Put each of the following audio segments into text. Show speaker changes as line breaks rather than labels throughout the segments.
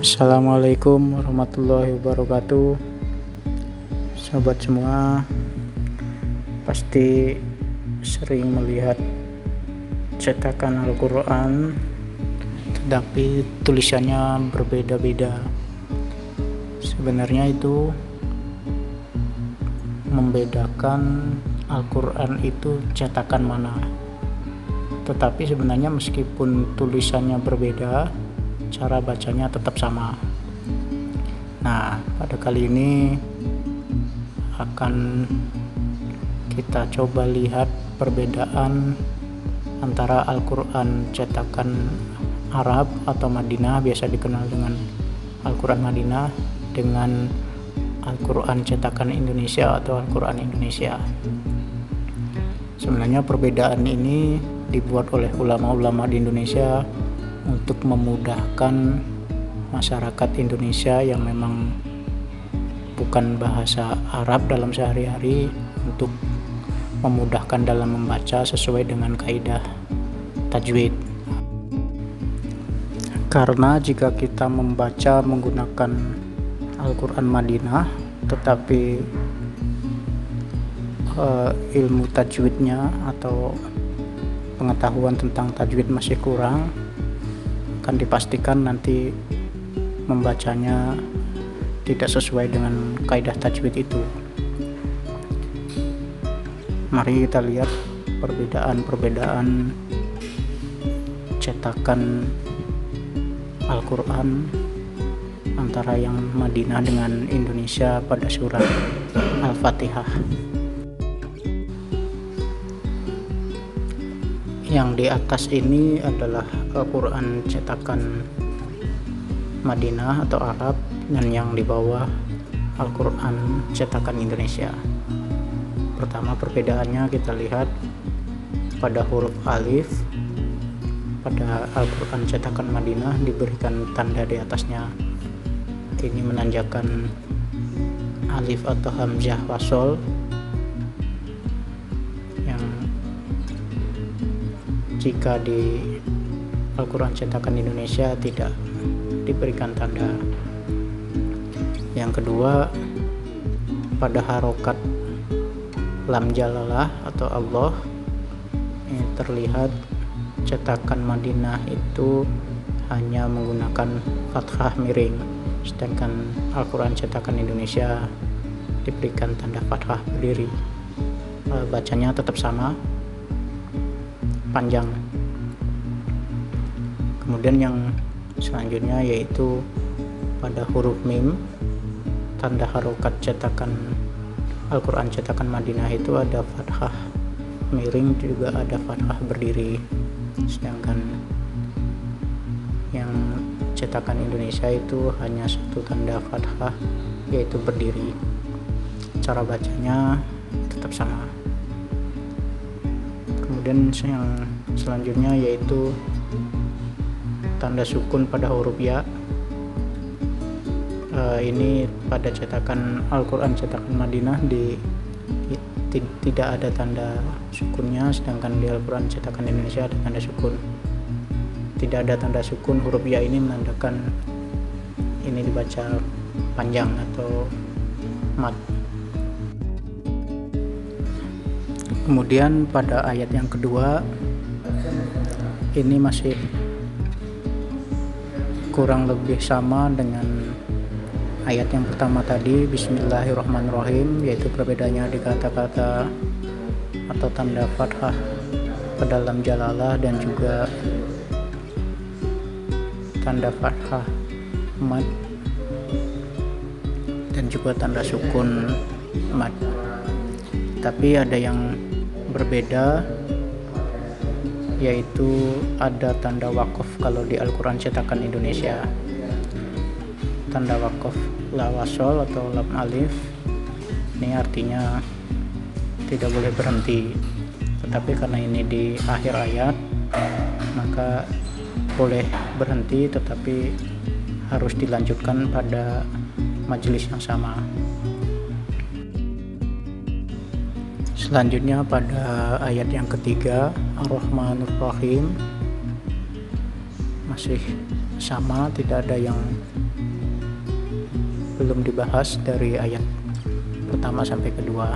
Assalamualaikum warahmatullahi wabarakatuh. Sobat semua, pasti sering melihat cetakan Al-Quran, tetapi tulisannya berbeda-beda. Sebenarnya itu membedakan Al-Quran itu cetakan mana. Tetapi sebenarnya meskipun tulisannya berbeda, cara bacanya tetap sama. Nah, pada kali ini akan kita coba lihat perbedaan antara Al-Quran cetakan Arab atau Madinah, biasa dikenal dengan Al-Quran Madinah, dengan Al-Quran cetakan Indonesia atau Al-Quran Indonesia. Sebenarnya perbedaan ini dibuat oleh ulama-ulama di Indonesia untuk memudahkan masyarakat Indonesia yang memang bukan bahasa Arab dalam sehari-hari, untuk memudahkan dalam membaca sesuai dengan kaidah tajwid. Karena jika kita membaca menggunakan Al-Quran Madinah tetapi ilmu tajwidnya atau pengetahuan tentang tajwid masih kurang, akan dipastikan nanti membacanya tidak sesuai dengan kaidah tajwid itu. Mari kita lihat perbedaan cetakan Al-Quran antara yang Madinah dengan Indonesia pada surat Al-Fatihah. Yang di atas ini adalah Al-Quran cetakan Madinah atau Arab, dan yang di bawah Al-Quran cetakan Indonesia. Pertama, perbedaannya kita lihat pada huruf alif. Pada Al-Quran cetakan Madinah diberikan tanda di atasnya. Ini menandakan alif atau hamzah wasol, yang jika di Al-Quran cetakan Indonesia tidak diberikan tanda. Yang kedua, pada harokat lam jalalah atau Allah, ini terlihat cetakan Madinah itu hanya menggunakan fathah miring, sedangkan Al-Quran cetakan Indonesia diberikan tanda fathah berdiri. Bacanya tetap sama, panjang. Kemudian yang selanjutnya yaitu pada huruf mim, tanda harokat cetakan Al-Quran cetakan Madinah itu ada fathah miring, juga ada fathah berdiri, sedangkan yang cetakan Indonesia itu hanya satu tanda fathah, yaitu berdiri. Cara bacanya tetap sama. Kemudian yang selanjutnya yaitu tanda sukun pada huruf ya. Ini pada cetakan Al-Quran cetakan Madinah tidak ada tanda sukunnya, sedangkan di Al-Quran cetakan Indonesia ada tanda sukun. Tidak ada tanda sukun huruf ya, ini menandakan ini dibaca panjang atau mat. Kemudian pada ayat yang kedua ini masih kurang lebih sama dengan ayat yang pertama tadi, Bismillahirrahmanirrahim, yaitu perbedaannya di kata-kata atau tanda fathah pada lam jalalah dan juga tanda fathah mad dan juga tanda sukun mad. Tapi ada yang berbeda, yaitu ada tanda wakaf kalau di Al-Quran cetakan Indonesia. Tanda wakaf la wasol atau lam alif, ini artinya tidak boleh berhenti, tetapi karena ini di akhir ayat maka boleh berhenti, tetapi harus dilanjutkan pada majelis yang sama. Selanjutnya pada ayat yang ketiga, Ar-Rahmanur Rahim, masih sama, tidak ada yang belum dibahas dari ayat pertama sampai kedua.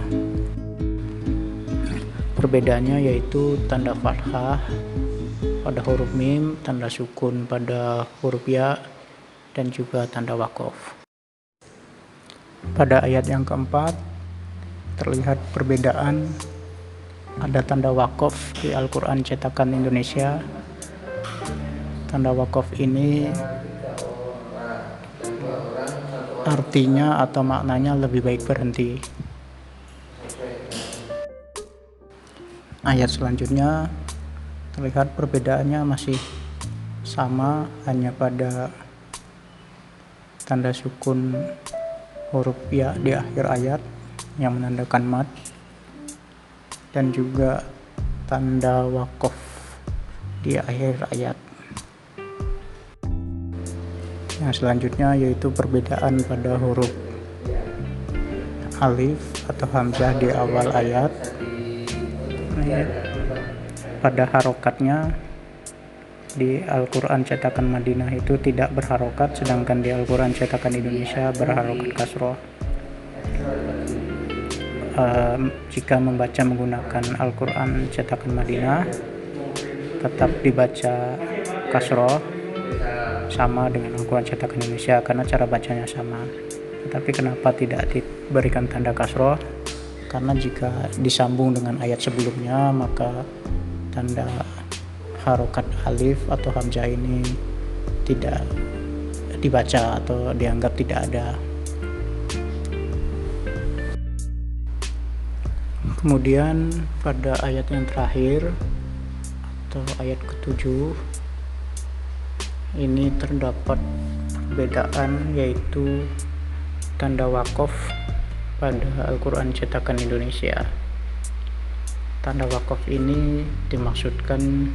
Perbedaannya yaitu tanda fathah pada huruf mim, tanda sukun pada huruf ya, dan juga tanda wakof. Pada ayat yang keempat terlihat perbedaan, ada tanda wakof di Al-Quran cetakan Indonesia. Tanda wakof ini artinya atau maknanya lebih baik berhenti. Ayat selanjutnya terlihat perbedaannya masih sama, hanya pada tanda sukun huruf ya di akhir ayat yang menandakan mad, dan juga tanda wakof di akhir ayat. Yang selanjutnya yaitu perbedaan pada huruf alif atau hamzah di awal ayat. Pada harokatnya di Al-Quran cetakan Madinah itu tidak berharokat, sedangkan di Al-Quran cetakan Indonesia berharokat kasroh. Jika membaca menggunakan Al-Quran cetakan Madinah tetap dibaca kasroh, sama dengan Al-Quran cetakan Indonesia karena cara bacanya sama. Tetapi kenapa tidak diberikan tanda kasroh? Karena jika disambung dengan ayat sebelumnya, maka tanda harokat alif atau hamzah ini tidak dibaca atau dianggap tidak ada. Kemudian pada ayat yang terakhir atau ayat ke-7 ini terdapat perbedaan, yaitu tanda wakof pada Al-Quran cetakan Indonesia. Tanda wakof ini dimaksudkan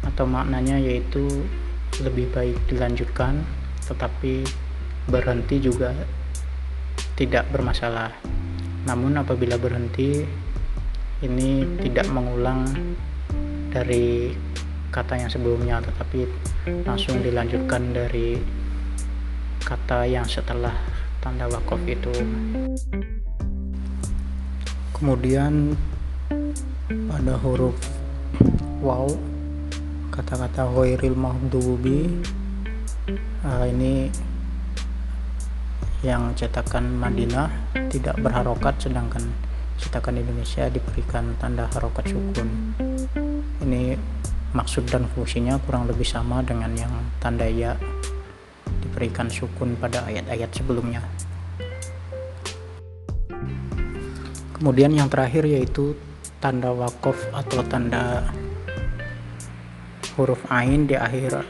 atau maknanya yaitu lebih baik dilanjutkan, tetapi berhenti juga tidak bermasalah. Namun apabila berhenti ini tidak mengulang dari kata yang sebelumnya, tetapi langsung dilanjutkan dari kata yang setelah tanda wakof itu. Kemudian pada huruf waw, kata-kata ghairil maghdubi, ini yang cetakan Madinah tidak berharokat, sedangkan cetakan Indonesia diberikan tanda harokat sukun. Ini maksud dan fungsinya kurang lebih sama dengan yang tanda ya diberikan sukun pada ayat-ayat sebelumnya. Kemudian yang terakhir yaitu tanda wakof atau tanda huruf ain di akhir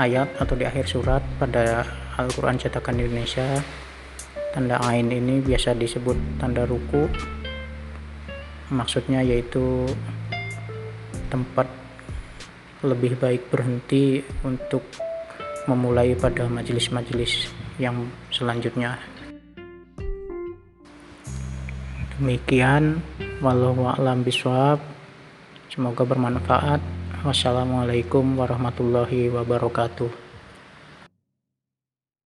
ayat atau di akhir surat pada Al-Quran cetakan Indonesia. Tanda ain ini biasa disebut tanda ruku. Maksudnya yaitu tempat lebih baik berhenti untuk memulai pada majelis-majelis yang selanjutnya. Demikian, wallahu a'lam bishawab. Semoga bermanfaat. Wassalamualaikum warahmatullahi wabarakatuh.